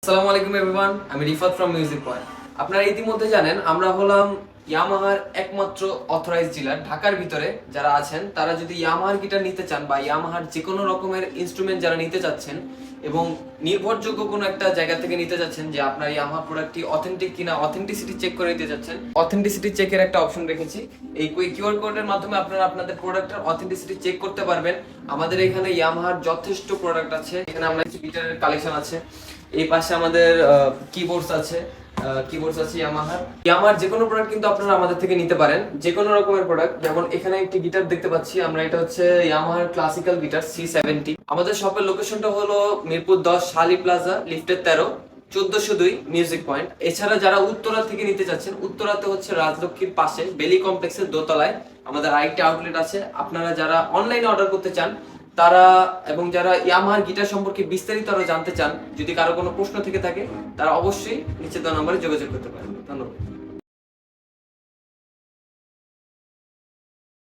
আসসালামু আলাইকুম এভরিওয়ান, আমি রিফাত ফ্রম মিউজিক পয়েন্ট। আপনারা ইতিমধ্যে জানেন আমরা হলাম ইয়ামাহার একমাত্র অথরাইজড ডিলার। ঢাকার ভিতরে যারা আছেন তারা যদি ইয়ামাহার গিটার নিতে চান বা ইয়ামাহার যে কোনো রকমের ইনস্ট্রুমেন্ট যারা নিতে চাচ্ছেন এবং নির্ভরযোগ্য কোনো একটা জায়গা থেকে নিতে যাচ্ছেন যে আপনার ইয়ামাহা প্রোডাক্টটি অথেন্টিক কিনা, অথেন্টিসিটি চেক করে নিতে যাচ্ছেন, অথেন্টিসিটি চেকের একটা অপশন রেখেছি। এই কিউআর কোডের মাধ্যমে আপনারা আপনাদের প্রোডাক্টের অথেন্টিসিটি চেক করতে পারবেন। আমাদের এখানে ইয়ামাহার যথেষ্ট প্রোডাক্ট আছে। এখানে আমরা গিটারের কালেকশন আছে, এই পাশে আমাদের কিবোর্ডস আছে, ইয়ামাহার যে কোনো প্রোডাক্ট কিন্তু আপনারা আমাদের থেকে নিতে পারেন, যে কোনো রকমের প্রোডাক্ট। যেমন এখানে একটি গিটার দেখতে পাচ্ছি আমরা, এটা হচ্ছে ইয়ামাহার ক্লাসিক্যাল গিটার C70। আমাদের শপের লোকেশনটা হলো মিরপুর 10 শালি প্লাজা লিফটের 13 1402 মিউজিক পয়েন্ট। এছাড়া যারা উত্তরা থেকে নিতে চাচ্ছেন, উত্তরাতে হচ্ছে রাজলক্ষ্মীর পাশে বেলি কমপ্লেক্সের দোতলায় আমাদের আরেকটি আউটলেট আছে। আপনারা যারা অনলাইনে অর্ডার করতে চান তারা এবং যারা ইয়ামাহার গিটার সম্পর্কে বিস্তারিত আরো জানতে চান, যদি কারো কোনো প্রশ্ন থেকে থাকে তারা অবশ্যই নিচে দেওয়া নম্বরে যোগাযোগ করতে পারেন। ধন্যবাদ।